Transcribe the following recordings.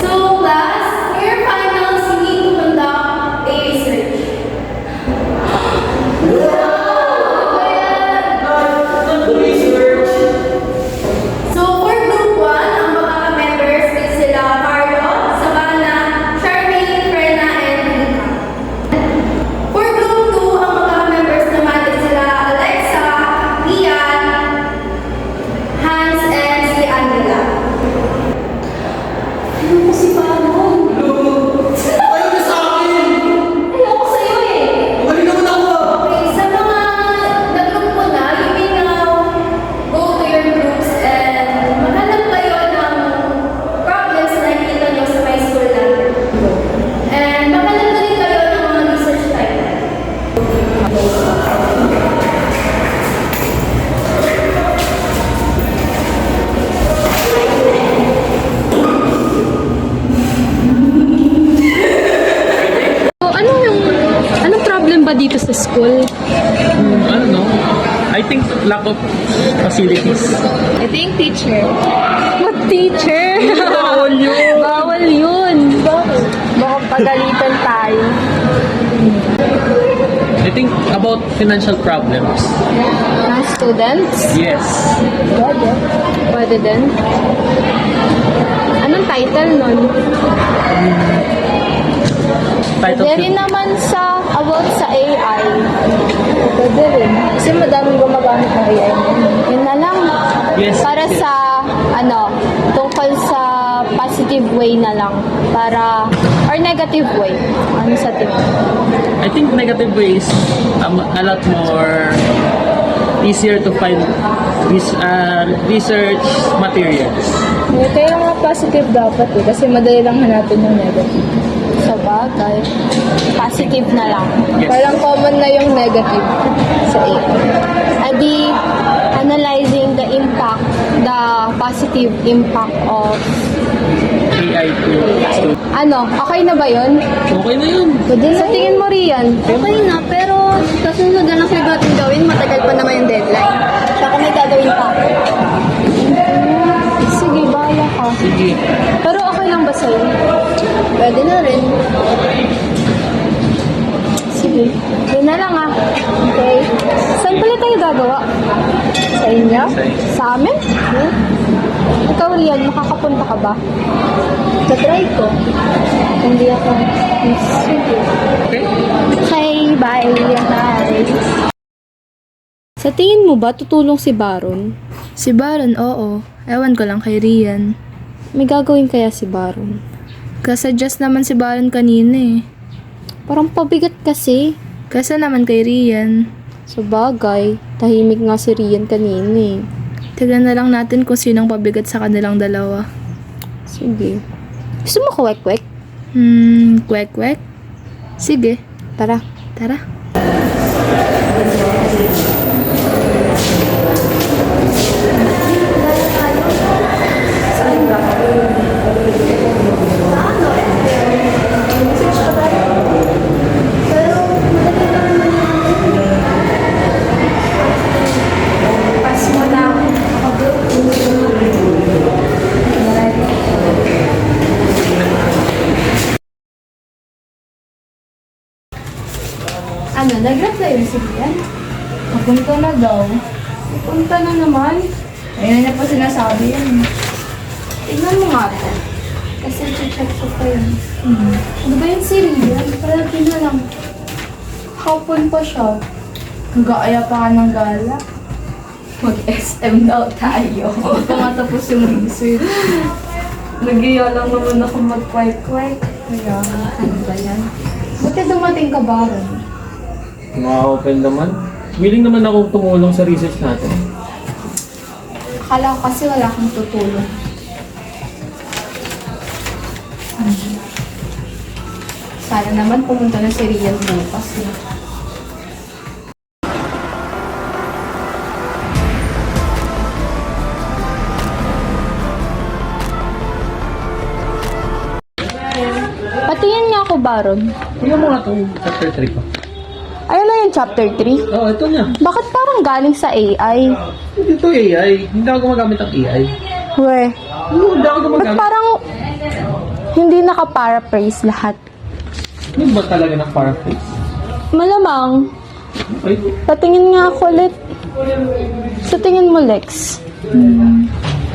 So, class, for your finals, you need to conduct a research. So, for group 1, ang mga members is sila Carlo, Savannah, Charmaine, Frenna, and Lina. For group 2, ang mga members naman is sila Alexa, Lian, Hans, and si Angela. Ano ko si Paano? Ayaw na sa akin! Ayoko sa'yo eh. Magaling naman ako! Okay, sa mga nag-group mo na, you may now go to your groups and maghanap kayo ng problems na nakikita nyo sa my school natin. And maghanap na rin kayo ng mga research title. Anong problem ba dito sa school? Ano no? I think lack of facilities. I think teacher. What teacher? Bawal yun! Bawal yun. Baka pagalitan tayo. I think about financial problems. Ng students? Yes. Pwede din. Anong title nun? Title Pwede rin should- naman sa about sa AI. Pwede rin. Kasi madaming gumagamit ng AI. Yun na lang. Yes. Para yes. sa, tungkol sa positive way na lang. Or negative way. Ano sa tingin? I think negative ways a lot more easier to find research materials. Kaya nga positive dapat kasi madali lang hanapin yung negative. Sa bagay. Positive na lang. Yes. Parang common na yung negative sa AI. Adi, analyzing the positive impact of AI to students. Okay na ba yun? Okay na yun. Sa tingin mo, Rian? Okay na, pero kasunod na lang sa'yo natin gawin, matagal pa naman yung deadline. Saka may gagawin pa ako. Sige, bahala ka. Sige. Pero okay lang ba sa'yo? Pwede na rin. Sige. Yun na lang Okay. Saan pala tayo gagawa? Sa inyo? Sa amin? Ikaw, Rian, makakapunta ka ba? Tatry ko. Hindi ako. Sige. Okay. Okay, bye. Bye. Sa tingin mo ba tutulong si Baron? Si Baron, oo. Ewan ko lang kay Rian. May gagawin kaya si Baron? Kasuggest naman si Baron kanina eh. Parang pabigat kasi. Kasa naman kay Rian. Sa bagay, tahimik nga si Rian kanina eh. Tignan na lang natin kung sinong pabigat sa kanilang dalawa. Sige. Gusto mo kawek-wek? Kwek-kwek? Sige, Tara. tara. Nag-reply na si Rian? Papunta na daw. Punta na naman. Ayun na po sinasabi yan. Tignan mo nga ito. Kasi check ko pa yun. Ano ba yun si Rian? Palagi na lang. Hapon pa siya. Nag-aaya pa ka ng gala. Mag-SM daw tayo. Hindi pa nga tapos yung research. Nag-iya lang naman ako mag-kwek-kwek. Kaya, Ano ba yan? buti dumating ka ba rin? Ma-open naman. Willing naman akong tumulong sa research natin. Akala ko kasi wala kang tutulong. Sana naman pumunta na si Rian bukas. Patingin nga ako, ba ron? Tingnan mo nga itong chapter 3 ko. Ayun na yung chapter 3. Oo, ito nga. Bakit parang galing sa AI? Ito AI. Hindi ako gumagamit ng AI. We, Hindi ako ba't gumagamit. parang hindi naka-paraphrase lahat? Ano ba talaga ng paraphrase? Malamang, Ay, patingin nga ako ulit. Sa tingin mo, Lex?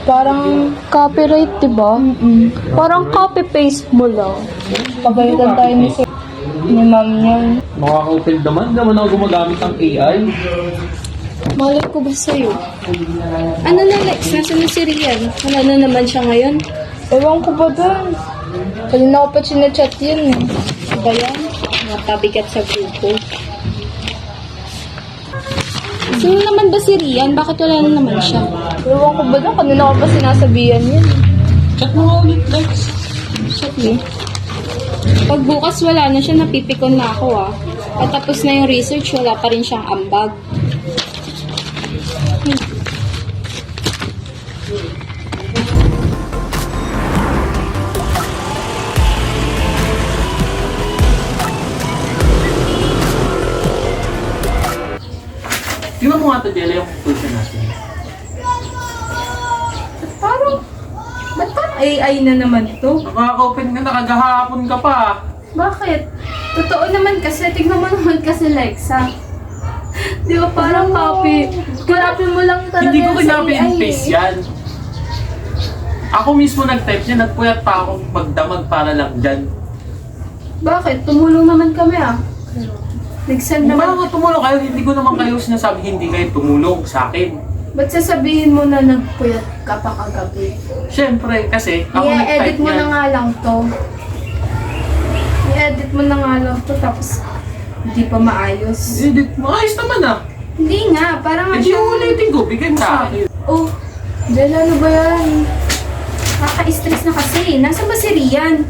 Parang copyright, diba? Parang copy-paste mo lang. Pagalitan tayo ni ma'am yan. makaka-open naman. Hindi naman ako gumagamit ng AI. Malay ko ba sa'yo? Ano na, Lex? Nasaan na si Rian? Wala na naman siya ngayon? Ewan ko ba doon? Kanina ko pa sinachat yun eh. Ba yan? Matabigat sa grupo. Sino naman ba si Rian? Bakit wala na naman siya? Ewan ko ba doon? Kanina ko pa sinasabihan yun. Chat mo nga ulit, Lex. Chat me. Pag bukas wala na siya, napipikon na ako ah. At tapos na yung research, wala pa rin siyang ambag. Tingnan mo nga ito, Jella, yung conclusion natin. Parang, ba't parang AI na naman to? Nakaka-open ka na, kagahapon ka pa. Bakit? Totoo naman kasi, tignan mo naman kasi Lexa. Di ba parang copy? Copy mo lang talaga Hindi ko yan sa kinopy and AI paste eh. yan. Ako mismo nag-type niya, nagpuyat pa akong magdamag para lang dyan. Bakit? Tumulong naman kami ah. Nag-send Naman naman. ako tumulong kayo, hindi ko naman kayo sinasabi hindi kayo tumulong sa akin. Ba't sasabihin mo na nagpuyat ka pa kagabi? Siyempre, kasi ako I-edit nag-type mo na niyan. nga lang to. I-edit mo na nga lang to, tapos hindi pa maayos. Edit mo, ayos naman ah. Hindi nga, parang Eh, di ulitin ko, bigyan sa akin. Oh, Jel, ano ba yan? Kaka-stress na kasi. Nasaan ba si Rian?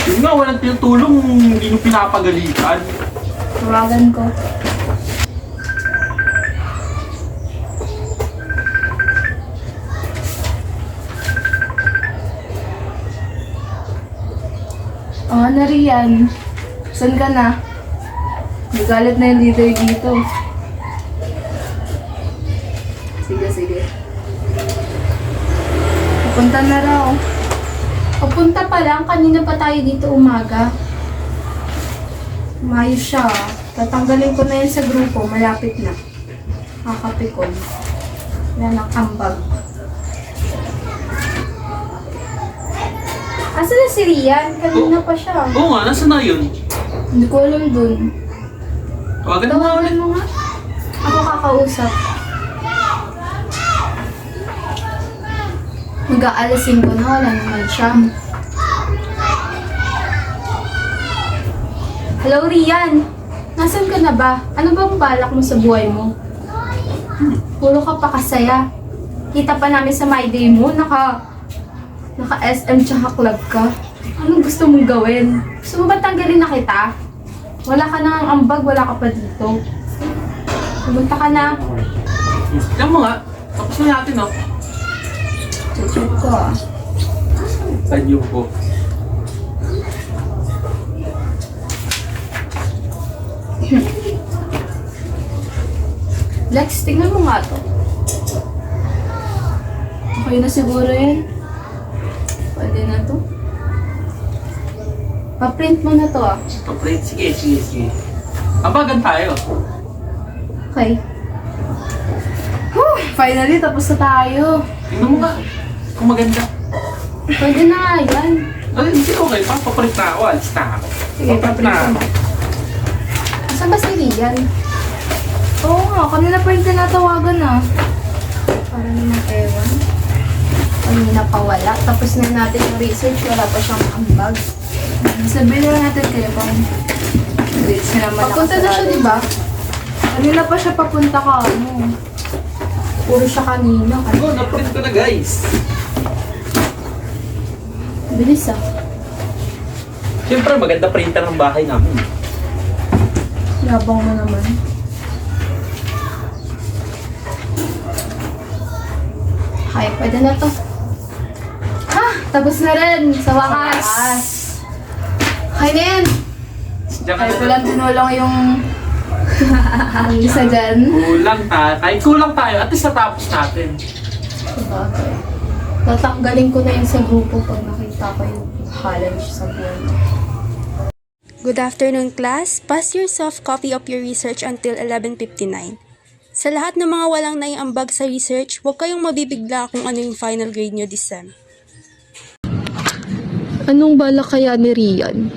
Yun nga, walang tinutulong, hindi nyo pinapagalitan. Tawagan ko. Oh, ano Rian? Saan ka na? Nagalit na yung leader dito. Sige, sige. Pupunta na raw. Pupunta pa lang. Kanina pa tayo dito umaga. Umayos siya. Tatanggalin ko na yan sa grupo. Malapit na. Kakapikon. Yan ang ambag. Asa na si Rian? Kanina pa siya. Oo nga, nasa na yun? Hindi ko alam dun. Tawagan mo nga ulit. Tawagan mo nga. Ako kakausap. Mag-aalasin ko na. Wala naman siya. Hello, Rian. Nasaan ka na ba? Ano bang balak mo sa buhay mo? Puro ka pa kasaya. Kita pa namin sa My Day mo. Naka-SM tsaka club ka. Anong gusto mong gawin? Gusto mo ba tanggalin na kita? Wala ka nang ambag, wala ka pa dito. Pumunta ka na. Tignan mo nga, tapos na natin oh. Check ko ah. Tanyo ko. Lex, tingnan mo nga to. Okay na siguro yan. Pwede na to. Pa-print mo na to ah. Print, sige. Abagan tayo. Okay. Whew, finally, tapos na tayo. Tingnan mo nga, kung maganda. Pwede na nga yan. Ay, hindi okay pa, paprint na ako, alis na ako. Sige, pa-print na mo. Saan ba si Rian? Oo nga, kanina pa yung tinatawagan ah. Para naman ewan. Kanina pa wala. Tapos na natin yung research, wala pa siyang ambag. Sabihin na natin kayo pang grades na naman. Papunta na siya, di ba? Kanina pa siya papunta ka, ano. Puro siya kanina. Oh, na-print ko na guys. Bilis ah. Siyempre, maganda printer ng bahay namin. Yabang mo naman. Okay, pwede na to. Ha! Tapos na rin! Sa wakas! Okay na yan. Diyan ka Kahit na. walang dinulong yung ang isa dyan. Kulang tayo. Kahit kulang tayo, at least natapos natin. Sabagay. Tatanggalin ko na yun sa grupo pag nakita ko yung challenge sa buwan. Good afternoon, class. Pass your soft copy of your research until 11:59. Sa lahat ng mga walang naiambag sa research, huwag kayong mabibigla kung ano yung final grade nyo this sem. Anong bala kaya ni Rian?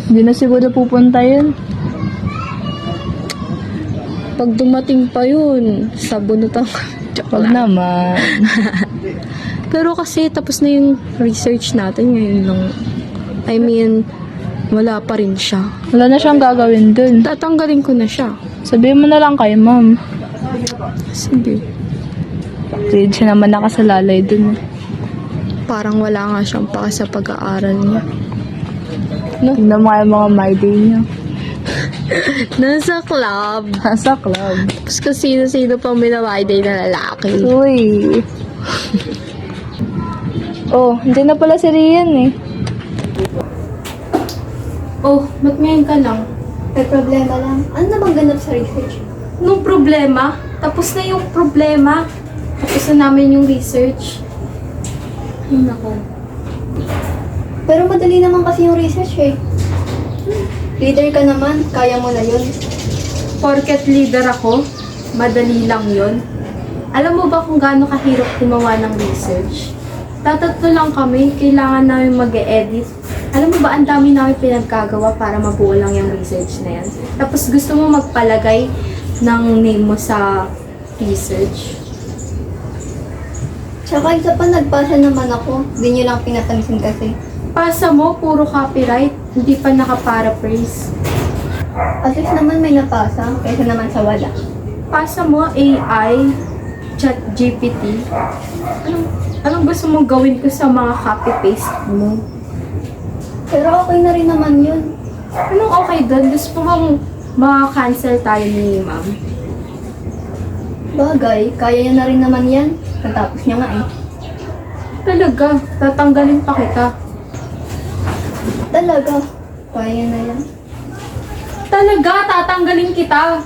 Hindi na siguro pupunta yun. Pag dumating pa yun, sabunutan ka. Wag naman. Pero kasi tapos na yung research natin ngayon lang. I mean, wala pa rin siya. Wala na siyang gagawin dun. Tatanggalin ko na siya. Sabihin mo na lang kay ma'am. Sige. Kasi siya naman nakasalalay dun. Parang wala nga siyang paka sa pag-aaral niya. Tingnan mo yung mga my day niya. Nasa club. Nasa club. Tapos kung sino-sino pang minawayday na lalaki. Uy. Oh, hindi na pala si Rian eh. Oh, ba't ngayon ka lang? May problema lang. Ano namang ganap sa research? Nung problema? Tapos na yung problema. Tapos na namin yung research. Ay, nako. Pero madali naman kasi yung research eh. Leader ka naman, kaya mo na yun. Porket leader ako, madali lang yun. Alam mo ba kung gaano kahirap gumawa ng research? Tatatlo lang kami, kailangan namin mag-e-edit. Alam mo ba, ang dami namin pinagkagawa para mabuo lang yung research na yan. Tapos gusto mo magpalagay ng name mo sa research. Tsaka isa pa, nagpasa naman ako. Hindi nyo lang pinapansin kasi. Pasa mo, puro copyright, hindi pa naka-paraphrase. At least naman may napasa, kaysa naman sa wala. Pasa mo, AI, ChatGPT. Anong gusto mong gawin ko sa mga copy-paste mo? Pero okay na rin naman yun. Anong okay doon? Gusto mong maka-cancel tayo ni ma'am? Bagay, kaya niya na rin naman yan. Natapos niya nga eh. Talaga, tatanggalin pa kita. Talaga, kaya na yan. Talaga, tatanggalin kita.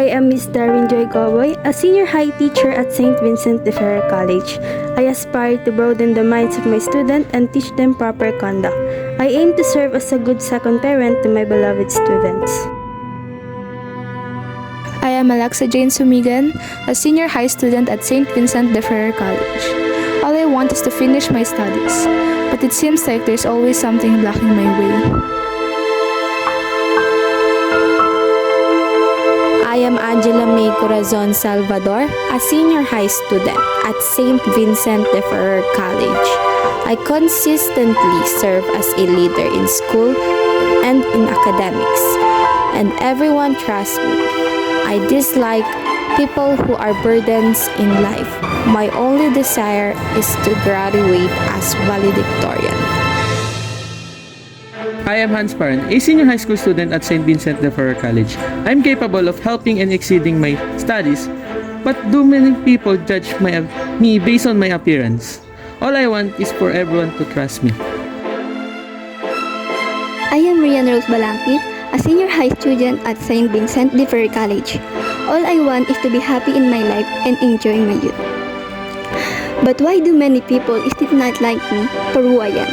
I am Miss Darwin Joy Goboy, a senior high teacher at St. Vincent de Ferrer College. I aspire to broaden the minds of my students and teach them proper conduct. I aim to serve as a good second parent to my beloved students. I am Alexa Jane Sumigan, a senior high student at St. Vincent de Ferrer College. All I want is to finish my studies, but it seems like there's always something blocking my way. I am Angela May Corazon Salvador, a senior high student at St. Vincent de Ferrer College. I consistently serve as a leader in school and in academics, and everyone trusts me. I dislike people who are burdens in life. My only desire is to graduate as valedictorian. I am Hans Paran, a senior high school student at St. Vincent de Ferrer College. I am capable of helping and exceeding my studies, but do many people judge me based on my appearance? All I want is for everyone to trust me. I am Rian Rose Balangkit, a senior high student at St. Vincent de Ferrer College. All I want is to be happy in my life and enjoy my youth. But why do many people still not like me for who I am?